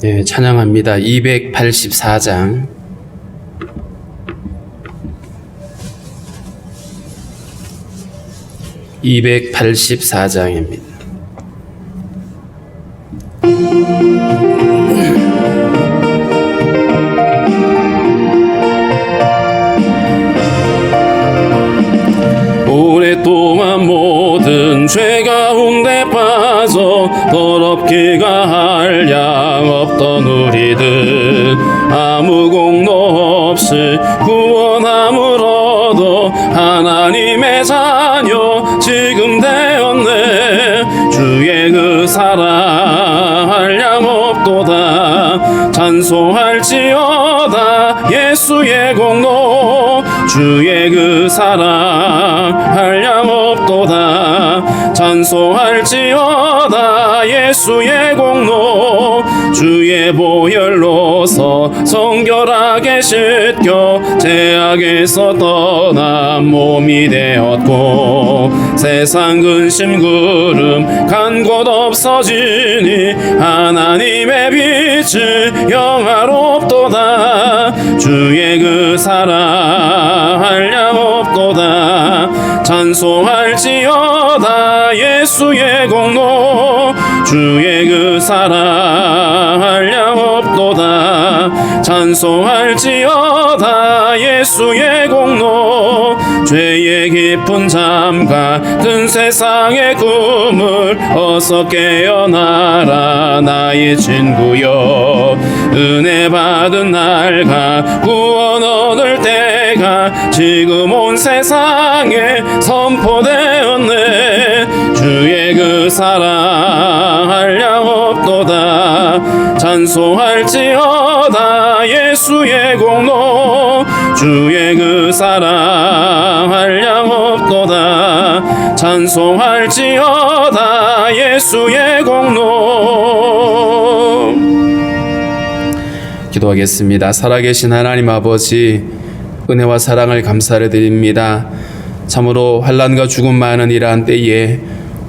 네, 찬양합니다. 284장. (284장입니다) 오랫동안 모든 죄 가운데 빠져 더럽기가 한량 없던 우리들 아무 공로 없이 구원함을 얻어 하나님의 자녀 지금 되었네. 주의 그 사랑 한량 없도다. 찬송할지어다 예수의 공로. 주의 그 사랑 한량 없도다. 찬송할지어다 예수의 공로. 주의 보혈로서 성결하게 씻겨 죄악에서 떠난 몸이 되었고 세상 근심 구름 간 곳 없어지니 하나님의 빛이 영화롭도다. 주의 그 사랑 한량 없도다. 찬송할지어다 예수의 공로. 주의 그 사랑 한량 없도다. 찬송할지어다 예수의 공로. 죄의 깊은 잠 같은 세상의 꿈을 어서 깨어나라 나의 친구여. 은혜 받은 날과 구원 얻을 때가 지금 온 세상에 선포되었네. 주의 그 사랑 한량 없도다. 찬송할지어다 예수의 공로. 주의 그 사랑 한량 없도다. 찬송할지어다 예수의 공로. 기도하겠습니다. 살아계신 하나님 아버지, 은혜와 사랑을 감사를 드립니다. 참으로 환난과 죽음 많은 이러한 때에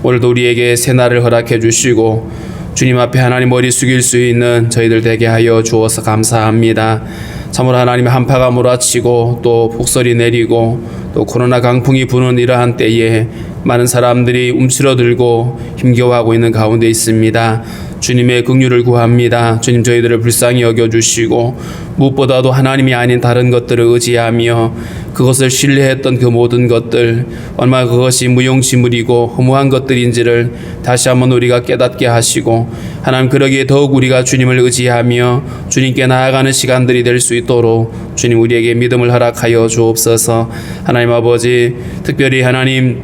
오늘도 우리에게 새날을 허락해 주시고 주님 앞에 하나님 머리 숙일 수 있는 저희들 되게 하여 주어서 감사합니다. 참으로 하나님의 한파가 몰아치고 또 폭설이 내리고 또 코로나 강풍이 부는 이러한 때에 많은 사람들이 움츠러들고 힘겨워하고 있는 가운데 있습니다. 주님의 긍휼을 구합니다. 주님 저희들을 불쌍히 여겨주시고 무엇보다도 하나님이 아닌 다른 것들을 의지하며 그것을 신뢰했던 그 모든 것들 얼마나 그것이 무용지물이고 허무한 것들인지를 다시 한번 우리가 깨닫게 하시고 하나님 그러기에 더욱 우리가 주님을 의지하며 주님께 나아가는 시간들이 될 수 있도록 주님 우리에게 믿음을 허락하여 주옵소서. 하나님 아버지, 특별히 하나님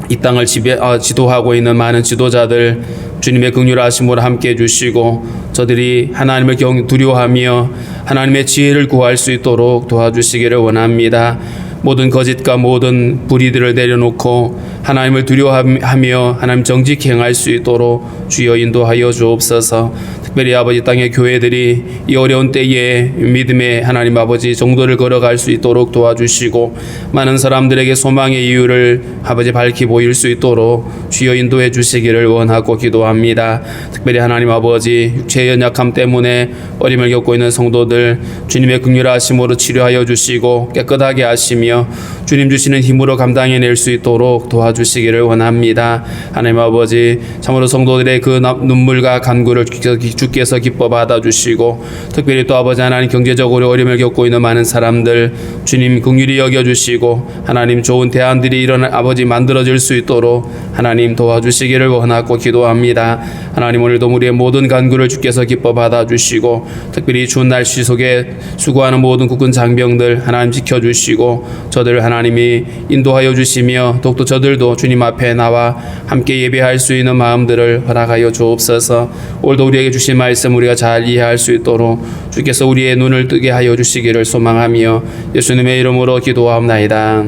이 땅을 지도하고 있는 많은 지도자들 주님의 긍휼하심으로 함께 해주시고 저들이 하나님을 두려워하며 하나님의 지혜를 구할 수 있도록 도와주시기를 원합니다. 모든 거짓과 모든 불의들을 내려놓고 하나님을 두려워하며 하나님 정직히 행할 수 있도록 주여 인도하여 주옵소서. 특별히 아버지 땅의 교회들이 이 어려운 때에 믿음의 하나님 아버지 정도를 걸어갈 수 있도록 도와주시고 많은 사람들에게 소망의 이유를 아버지 밝히 보일 수 있도록 주여 인도해 주시기를 원하고 기도합니다. 특별히 하나님 아버지 육체의 연약함 때문에 어림을 겪고 있는 성도들 주님의 긍휼하심으로 치료하여 주시고 깨끗하게 하시며 주님 주시는 힘으로 감당해낼 수 있도록 도와주시기를 원합니다. 하나님 아버지 참으로 성도들의 그 눈물과 간구를 주께서 기뻐 받아주시고 특별히 또 아버지 하나님 경제적으로 어려움을 겪고 있는 많은 사람들 주님 긍휼히 여겨주시고 하나님 좋은 대안들이 아버지 만들어질 수 있도록 하나님 도와주시기를 원하고 기도합니다. 하나님 오늘도 우리의 모든 간구를 주께서 기뻐 받아주시고 특별히 추운 날씨 속에 수고하는 모든 국군 장병들 하나님 지켜주시고 저들 하나님이 인도하여 주시며 더욱더 저들도 주님 앞에 나와 함께 예배할 수 있는 마음들을 허락하여 주옵소서. 오늘도 우리에게 주신 말씀 우리가 잘 이해할 수 있도록 주께서 우리의 눈을 뜨게 하여 주시기를 소망하며 예수님의 이름으로 기도하옵나이다.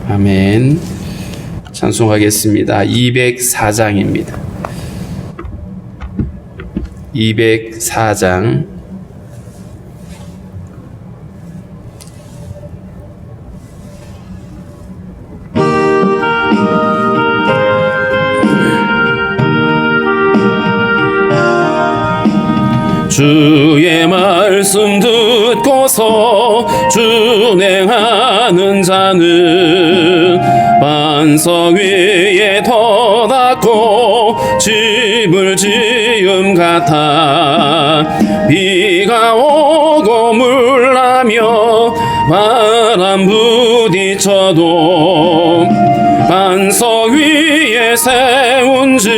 아멘. 찬송하겠습니다. 204장입니다. 204장. 주의 말씀 듣고서 준행하는 자는 반석 위에 터닫고 집을 지음 같아. 비가 오고 물나며 바람 부딪혀도 반석 위에 세운 집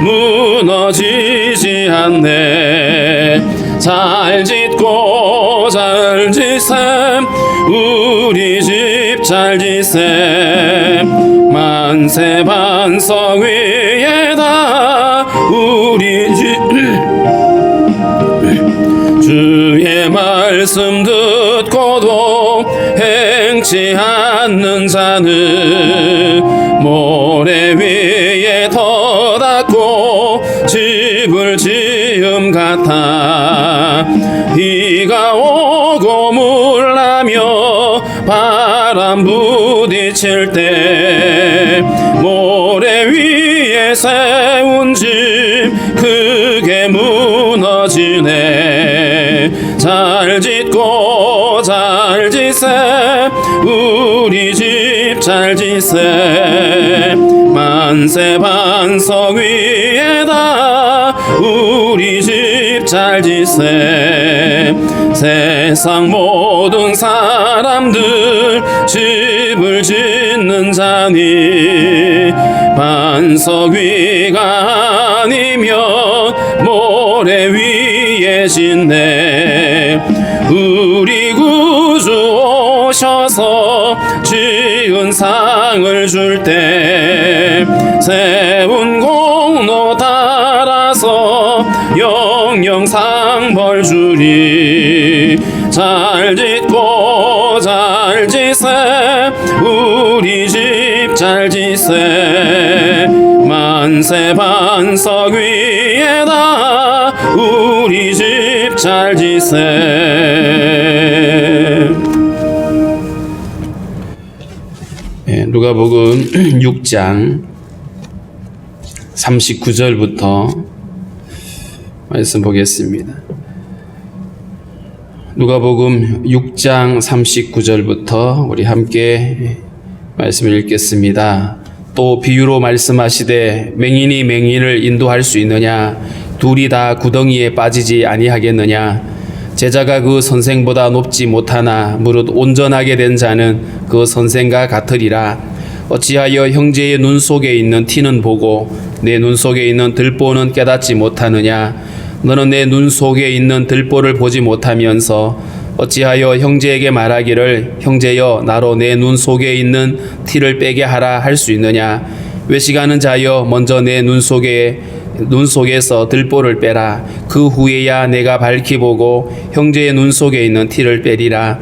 무너지지 않네. 잘 짓고 잘 지셈 우리 집 잘 지셈. 만세 반석 위에다 우리 집. 주의 말씀 듣고도 행치 않는 자는 모래 위에 터닫고 집을 지음 같아. 비가 오고 물나며 바람 부딪힐 때 모래 위에 세운 집 크게 무너지네. 잘 짓고 잘 지셈 우리 집 잘 지셈. 만세 반석 위에다 우리 집 잘 지셈. 세상 모든 사람들 집을 짓는 자니 반석 위가 아니면 모래 위에 짓네. 우리 구주 오셔서 지은 상을 줄 때 세운 공로 따라서 영영 상벌 주리. 잘 짓고 잘 지셈 우리 집 잘 지셈. 만세 반석 위에다 우리 집 잘 지셈. 누가복음 6장 39절부터 말씀 보겠습니다. 누가복음 6장 39절부터 우리 함께 말씀을 읽겠습니다. 또 비유로 말씀하시되 맹인이 맹인을 인도할 수 있느냐? 둘이 다 구덩이에 빠지지 아니하겠느냐? 제자가 그 선생보다 높지 못하나 무릇 온전하게 된 자는 그 선생과 같으리라. 어찌하여 형제의 눈 속에 있는 티는 보고 내 눈 속에 있는 들보는 깨닫지 못하느냐? 너는 내 눈 속에 있는 들보를 보지 못하면서 어찌하여 형제에게 말하기를 형제여 나로 내 눈 속에 있는 티를 빼게 하라 할 수 있느냐? 외식하는 자여 먼저 내 눈 속에서 들보를 빼라. 그 후에야 내가 밝히 보고 형제의 눈 속에 있는 티를 빼리라.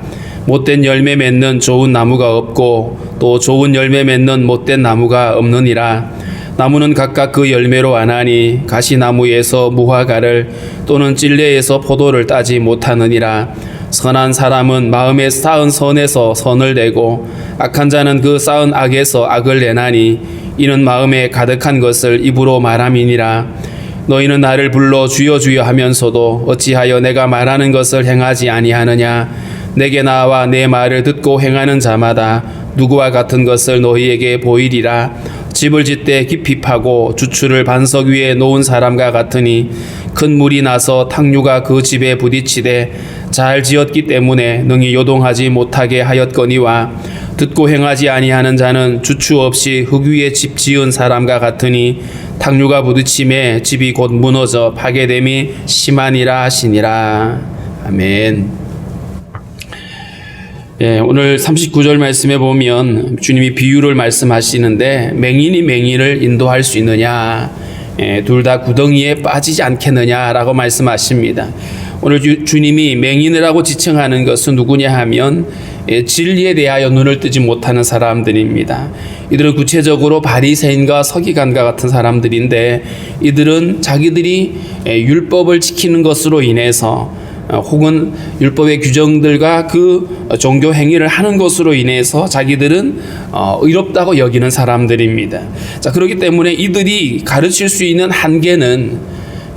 못된 열매 맺는 좋은 나무가 없고 또 좋은 열매 맺는 못된 나무가 없느니라. 나무는 각각 그 열매로 아나니 가시나무에서 무화과를 또는 찔레에서 포도를 따지 못하느니라. 선한 사람은 마음에 쌓은 선에서 선을 내고 악한 자는 그 쌓은 악에서 악을 내나니 이는 마음에 가득한 것을 입으로 말함이니라. 너희는 나를 불러 주여 주여 하면서도 어찌하여 내가 말하는 것을 행하지 아니하느냐? 내게 나와 내 말을 듣고 행하는 자마다 누구와 같은 것을 너희에게 보이리라. 집을 짓되 깊이 파고 주추를 반석 위에 놓은 사람과 같으니 큰 물이 나서 탕류가 그 집에 부딪히되 잘 지었기 때문에 능히 요동하지 못하게 하였거니와 듣고 행하지 아니하는 자는 주추 없이 흙 위에 집 지은 사람과 같으니 탕류가 부딪힘에 집이 곧 무너져 파괴됨이 심하니라 하시니라. 아멘. 오늘 39절 말씀에 보면 주님이 비유를 말씀하시는데 맹인이 맹인을 인도할 수 있느냐? 둘 다 구덩이에 빠지지 않겠느냐라고 말씀하십니다. 오늘 주님이 맹인이라고 지칭하는 것은 누구냐 하면 진리에 대하여 눈을 뜨지 못하는 사람들입니다. 이들은 구체적으로 바리새인과 서기관과 같은 사람들인데 이들은 자기들이 율법을 지키는 것으로 인해서 혹은 율법의 규정들과 그 종교 행위를 하는 것으로 인해서 자기들은 의롭다고 여기는 사람들입니다. 자, 그렇기 때문에 이들이 가르칠 수 있는 한계는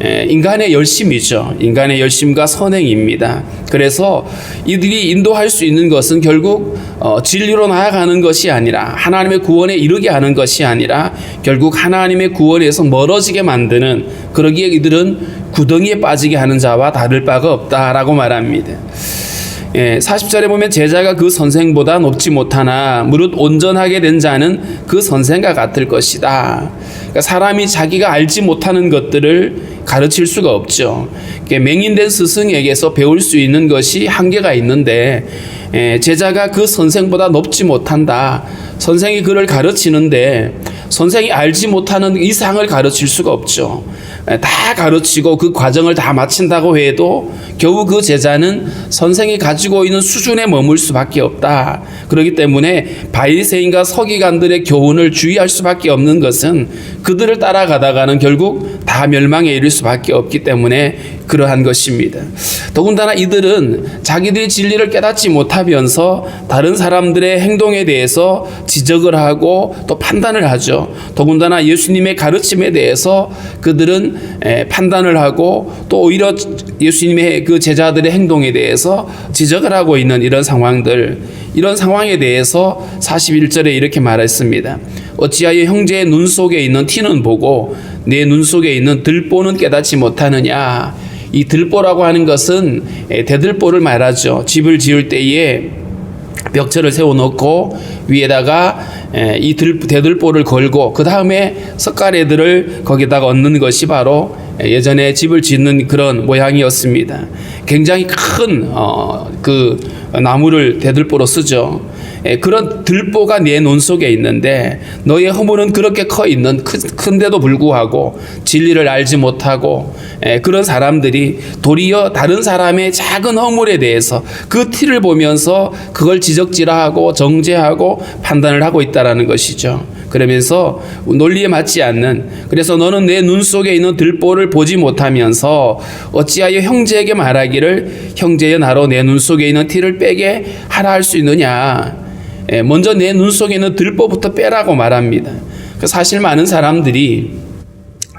인간의 열심이죠. 인간의 열심과 선행입니다. 그래서 이들이 인도할 수 있는 것은 결국 진리로 나아가는 것이 아니라 하나님의 구원에 이르게 하는 것이 아니라 결국 하나님의 구원에서 멀어지게 만드는, 그러기에 이들은 구덩이에 빠지게 하는 자와 다를 바가 없다라고 말합니다. 40절에 보면 제자가 그 선생보다 높지 못하나 무릇 온전하게 된 자는 그 선생과 같을 것이다. 그러니까 사람이 자기가 알지 못하는 것들을 가르칠 수가 없죠. 맹인된 스승에게서 배울 수 있는 것이 한계가 있는데 제자가 그 선생보다 높지 못한다. 선생이 그를 가르치는데 선생이 알지 못하는 이상을 가르칠 수가 없죠. 다 가르치고 그 과정을 다 마친다고 해도 겨우 그 제자는 선생이 가지고 있는 수준에 머물 수밖에 없다. 그렇기 때문에 바리새인과 서기관들의 교훈을 주의할 수밖에 없는 것은 그들을 따라가다가는 결국 다 멸망에 이를 수밖에 없기 때문에 그러한 것입니다. 더군다나 이들은 자기들이 진리를 깨닫지 못하면서 다른 사람들의 행동에 대해서 지적을 하고 또 판단을 하죠. 더군다나 예수님의 가르침에 대해서 그들은 판단을 하고 또 오히려 예수님의 그 제자들의 행동에 대해서 지적을 하고 있는 이런 상황에 대해서 41절에 이렇게 말했습니다. 어찌하여 형제의 눈 속에 있는 티는 보고 내 눈 속에 있는 들보는 깨닫지 못하느냐. 이 들보라고 하는 것은 대들보를 말하죠. 집을 지을 때에 벽체를 세워놓고 위에다가 이 대들보를 걸고 그 다음에 석가래들을 거기다가 얹는 것이 바로 예전에 집을 짓는 그런 모양이었습니다. 굉장히 큰 그 나무를 대들보로 쓰죠. 그런 들보가 내 눈 속에 있는데 너의 허물은 그렇게 커 있는 큰데도 불구하고 진리를 알지 못하고 그런 사람들이 도리어 다른 사람의 작은 허물에 대해서 그 티를 보면서 그걸 지적질하고 정죄하고 판단을 하고 있다라는 것이죠. 그러면서 논리에 맞지 않는, 그래서 너는 내 눈 속에 있는 들보를 보지 못하면서 어찌하여 형제에게 말하기를 형제여 나로 내 눈 속에 있는 티를 빼게 하라 할 수 있느냐. 먼저 내 눈 속에 있는 들보부터 빼라고 말합니다. 사실 많은 사람들이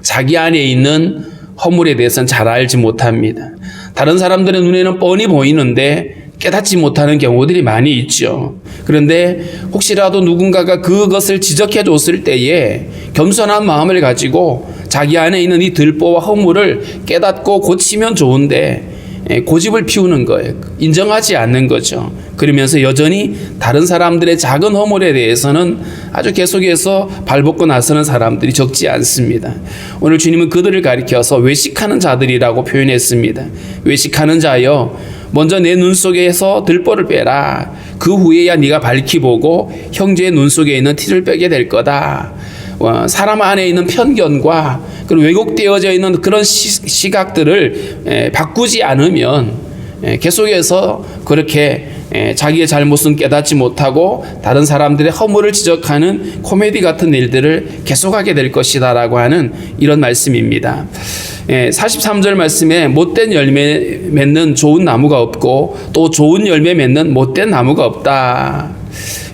자기 안에 있는 허물에 대해서는 잘 알지 못합니다. 다른 사람들의 눈에는 뻔히 보이는데 깨닫지 못하는 경우들이 많이 있죠. 그런데 혹시라도 누군가가 그것을 지적해 줬을 때에 겸손한 마음을 가지고 자기 안에 있는 이 들보와 허물을 깨닫고 고치면 좋은데 고집을 피우는 거예요. 인정하지 않는 거죠. 그러면서 여전히 다른 사람들의 작은 허물에 대해서는 아주 계속해서 발벗고 나서는 사람들이 적지 않습니다. 오늘 주님은 그들을 가리켜서 외식하는 자들이라고 표현했습니다. 외식하는 자여, 먼저 내 눈 속에서 들보를 빼라. 그 후에야 네가 밝히 보고 형제의 눈 속에 있는 티를 빼게 될 거다. 사람 안에 있는 편견과 그리고 왜곡되어져 있는 그런 시각들을 바꾸지 않으면 계속해서 그렇게 자기의 잘못은 깨닫지 못하고 다른 사람들의 허물을 지적하는 코미디 같은 일들을 계속하게 될 것이다 라고 하는 이런 말씀입니다. 43절 말씀에 못된 열매 맺는 좋은 나무가 없고 또 좋은 열매 맺는 못된 나무가 없다.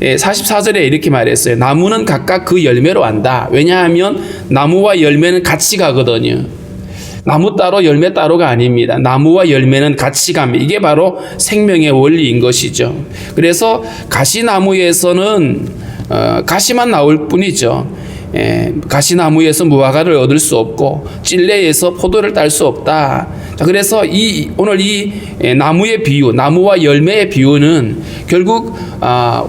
44절에 이렇게 말했어요. 나무는 각각 그 열매로 안다. 왜냐하면 나무와 열매는 같이 가거든요. 나무 따로 열매 따로가 아닙니다. 나무와 열매는 같이 갑니다. 이게 바로 생명의 원리인 것이죠. 그래서 가시나무에서는 가시만 나올 뿐이죠. 가시나무에서 무화과를 얻을 수 없고 찔레에서 포도를 딸 수 없다. 자, 그래서 오늘 이 나무의 비유, 나무와 열매의 비유는 결국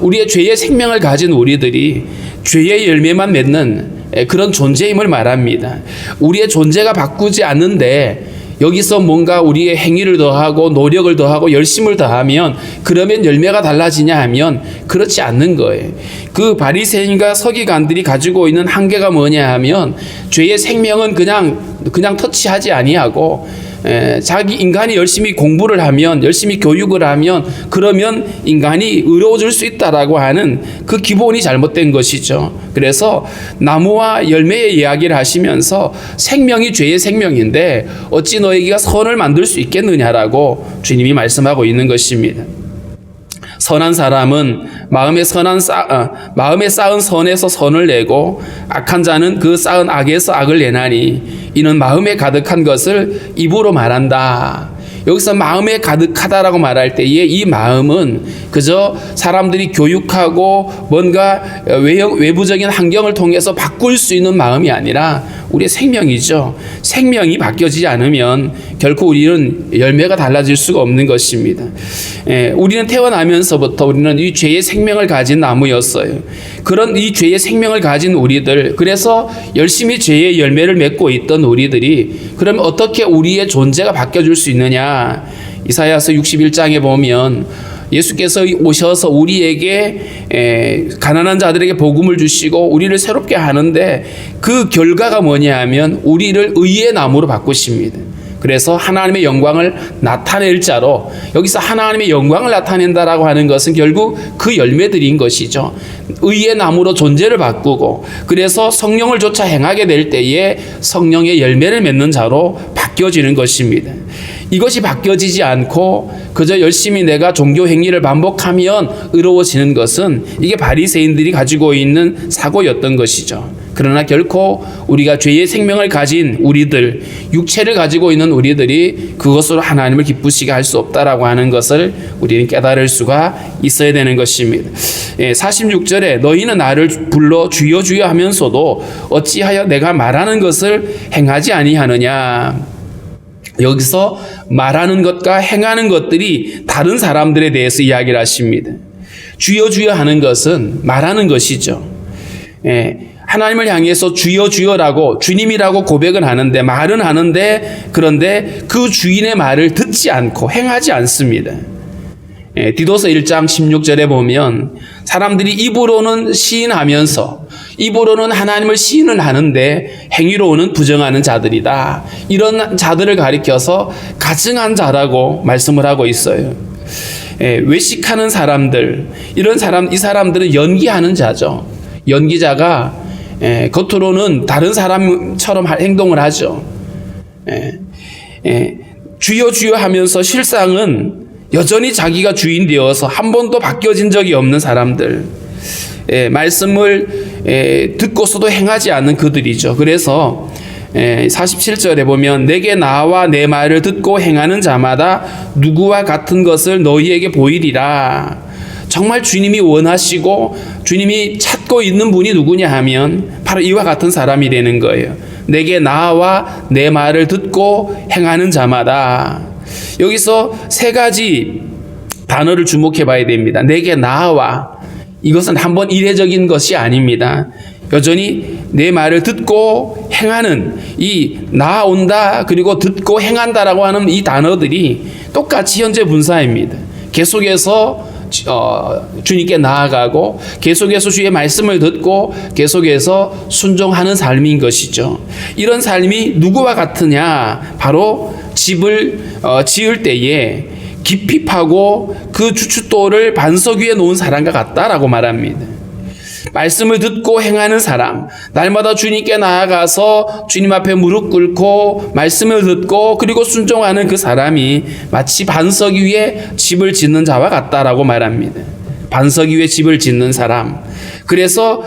우리의 죄의 생명을 가진 우리들이 죄의 열매만 맺는 그런 존재임을 말합니다. 우리의 존재가 바꾸지 않는데 여기서 뭔가 우리의 행위를 더하고 노력을 더하고 열심을 더하면 그러면 열매가 달라지냐 하면 그렇지 않는 거예요. 그 바리새인과 서기관들이 가지고 있는 한계가 뭐냐 하면 죄의 생명은 그냥 터치하지 아니하고 자기 인간이 열심히 공부를 하면 열심히 교육을 하면 그러면 인간이 의로워질 수 있다라고 하는 그 기본이 잘못된 것이죠. 그래서 나무와 열매의 이야기를 하시면서 생명이 죄의 생명인데 어찌 너희가 선을 만들 수 있겠느냐라고 주님이 말씀하고 있는 것입니다. 선한 사람은 마음에 쌓은 선에서 선을 내고 악한 자는 그 쌓은 악에서 악을 내나니 이는 마음에 가득한 것을 입으로 말한다. 여기서 마음에 가득하다라고 말할 때에 이 마음은 그저 사람들이 교육하고 뭔가 외부적인 환경을 통해서 바꿀 수 있는 마음이 아니라 우리의 생명이죠. 생명이 바뀌어지지 않으면 결코 우리는 열매가 달라질 수가 없는 것입니다. 우리는 태어나면서부터 우리는 이 죄의 생명을 가진 나무였어요. 그런 이 죄의 생명을 가진 우리들, 그래서 열심히 죄의 열매를 맺고 있던 우리들이 그러면 어떻게 우리의 존재가 바뀌어질 수 있느냐? 이사야서 61장에 보면 예수께서 오셔서 우리에게 가난한 자들에게 복음을 주시고 우리를 새롭게 하는데 그 결과가 뭐냐 하면 우리를 의의 나무로 바꾸십니다. 그래서 하나님의 영광을 나타낼 자로, 여기서 하나님의 영광을 나타낸다라고 하는 것은 결국 그 열매들인 것이죠. 의의 나무로 존재를 바꾸고 그래서 성령을 쫓아 행하게 될 때에 성령의 열매를 맺는 자로 바뀌어지는 것입니다. 이것이 바뀌어지지 않고 그저 열심히 내가 종교 행위를 반복하면 의로워지는 것은 이게 바리새인들이 가지고 있는 사고였던 것이죠. 그러나 결코 우리가 죄의 생명을 가진 우리들, 육체를 가지고 있는 우리들이 그것으로 하나님을 기쁘시게 할 수 없다라고 하는 것을 우리는 깨달을 수가 있어야 되는 것입니다. 46절에 너희는 나를 불러 주여 주여 하면서도 어찌하여 내가 말하는 것을 행하지 아니하느냐. 여기서 말하는 것과 행하는 것들이 다른 사람들에 대해서 이야기를 하십니다. 주여 주여 하는 것은 말하는 것이죠. 하나님을 향해서 주여 주여라고 주님이라고 고백은 하는데 말은 하는데 그런데 그 주인의 말을 듣지 않고 행하지 않습니다. 디도서 1장 16절에 보면 사람들이 입으로는 시인하면서 입으로는 하나님을 시인을 하는데 행위로는 부정하는 자들이다. 이런 자들을 가리켜서 가증한 자라고 말씀을 하고 있어요. 외식하는 사람들, 이 사람들은 연기하는 자죠. 연기자가 겉으로는 다른 사람처럼 행동을 하죠. 주여 주여 하면서 실상은 여전히 자기가 주인 되어서 한 번도 바뀌어진 적이 없는 사람들, 말씀을 듣고서도 행하지 않는 그들이죠. 그래서 47절에 보면 내게 나와 내 말을 듣고 행하는 자마다 누구와 같은 것을 너희에게 보이리라. 정말 주님이 원하시고 주님이 찾고 있는 분이 누구냐 하면 바로 이와 같은 사람이 되는 거예요. 내게 나와 내 말을 듣고 행하는 자마다. 여기서 세 가지 단어를 주목해 봐야 됩니다. 내게 나와, 이것은 한번 이례적인 것이 아닙니다. 여전히 내 말을 듣고 행하는 이 나아온다 그리고 듣고 행한다라고 하는 이 단어들이 똑같이 현재 분사입니다. 계속해서 주님께 나아가고 계속해서 주의 말씀을 듣고 계속해서 순종하는 삶인 것이죠. 이런 삶이 누구와 같으냐? 바로 집을 지을 때에 깊이 파고 그 주춧돌을 반석 위에 놓은 사람과 같다라고 말합니다. 말씀을 듣고 행하는 사람, 날마다 주님께 나아가서 주님 앞에 무릎 꿇고 말씀을 듣고 그리고 순종하는 그 사람이 마치 반석 위에 집을 짓는 자와 같다라고 말합니다. 반석 위에 집을 짓는 사람. 그래서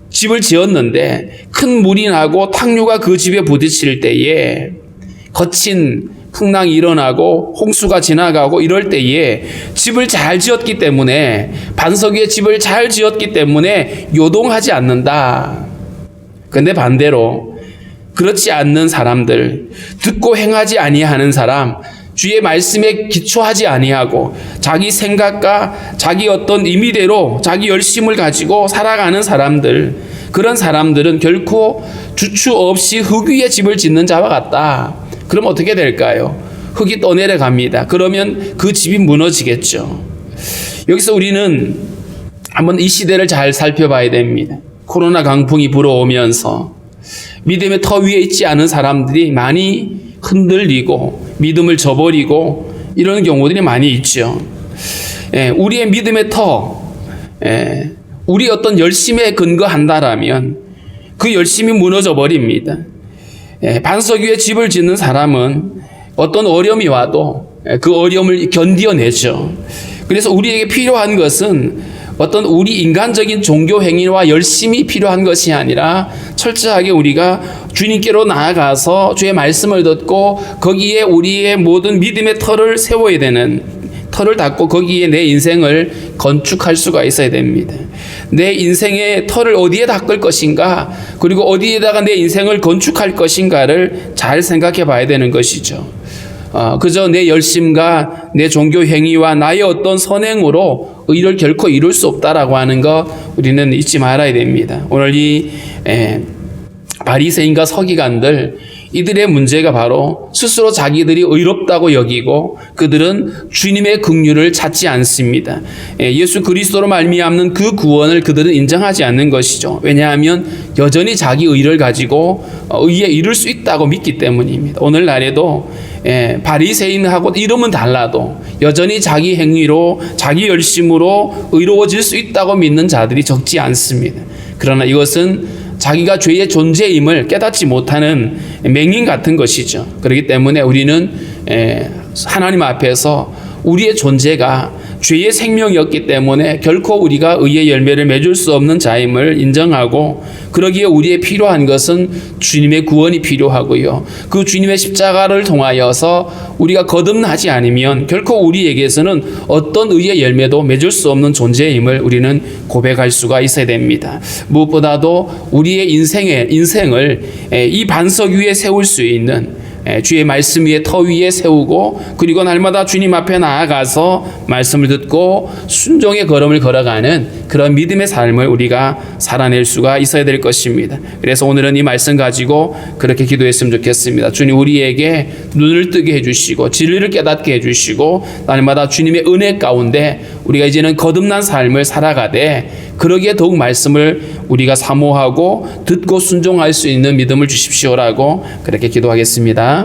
집을 지었는데 큰 물이 나고 탕류가 그 집에 부딪힐 때에 거친 풍랑이 일어나고 홍수가 지나가고 이럴 때에 집을 잘 지었기 때문에, 반석 위에 집을 잘 지었기 때문에 요동하지 않는다. 그런데 반대로 그렇지 않는 사람들, 듣고 행하지 아니하는 사람, 주의 말씀에 기초하지 아니하고 자기 생각과 자기 어떤 임의대로 자기 열심을 가지고 살아가는 사람들, 그런 사람들은 결코 주추 없이 흙 위에 집을 짓는 자와 같다. 그럼 어떻게 될까요? 흙이 떠내려 갑니다. 그러면 그 집이 무너지겠죠. 여기서 우리는 한번 이 시대를 잘 살펴봐야 됩니다. 코로나 강풍이 불어오면서 믿음의 터 위에 있지 않은 사람들이 많이 흔들리고 믿음을 저버리고 이런 경우들이 많이 있죠. 우리의 믿음의 터, 우리 어떤 열심에 근거한다라면 그 열심이 무너져 버립니다. 반석 위에 집을 짓는 사람은 어떤 어려움이 와도 그 어려움을 견디어내죠. 그래서 우리에게 필요한 것은 어떤 우리 인간적인 종교 행위와 열심이 필요한 것이 아니라 철저하게 우리가 주님께로 나아가서 주의 말씀을 듣고 거기에 우리의 모든 믿음의 터를 세워야 되는, 터를 닦고 거기에 내 인생을 건축할 수가 있어야 됩니다. 내 인생의 터를 어디에 닦을 것인가, 그리고 어디에다가 내 인생을 건축할 것인가를 잘 생각해 봐야 되는 것이죠. 그저 내 열심과 내 종교 행위와 나의 어떤 선행으로 의를 결코 이룰 수 없다라고 하는 거 우리는 잊지 말아야 됩니다. 오늘 이 바리새인과 서기관들, 이들의 문제가 바로 스스로 자기들이 의롭다고 여기고 그들은 주님의 긍휼을 찾지 않습니다. 예수 그리스도로 말미암는 그 구원을 그들은 인정하지 않는 것이죠. 왜냐하면 여전히 자기 의를 가지고 의에 이룰 수 있다고 믿기 때문입니다. 오늘날에도 바리새인하고 이름은 달라도 여전히 자기 행위로, 자기 열심으로 의로워질 수 있다고 믿는 자들이 적지 않습니다. 그러나 이것은 자기가 죄의 존재임을 깨닫지 못하는 맹인 같은 것이죠. 그렇기 때문에 우리는 하나님 앞에서 우리의 존재가 죄의 생명이었기 때문에 결코 우리가 의의 열매를 맺을 수 없는 자임을 인정하고, 그러기에 우리의 필요한 것은 주님의 구원이 필요하고요. 그 주님의 십자가를 통하여서 우리가 거듭나지 않으면 결코 우리에게서는 어떤 의의 열매도 맺을 수 없는 존재임을 우리는 고백할 수가 있어야 됩니다. 무엇보다도 우리의 인생을 이 반석 위에 세울 수 있는, 주의 말씀 위에 터 위에 세우고, 그리고 날마다 주님 앞에 나아가서 말씀을 듣고 순종의 걸음을 걸어가는 그런 믿음의 삶을 우리가 살아낼 수가 있어야 될 것입니다. 그래서 오늘은 이 말씀 가지고 그렇게 기도했으면 좋겠습니다. 주님, 우리에게 눈을 뜨게 해주시고 진리를 깨닫게 해주시고, 날마다 주님의 은혜 가운데 우리가 이제는 거듭난 삶을 살아가되, 그러기에 더욱 말씀을 우리가 사모하고 듣고 순종할 수 있는 믿음을 주십시오라고 그렇게 기도하겠습니다.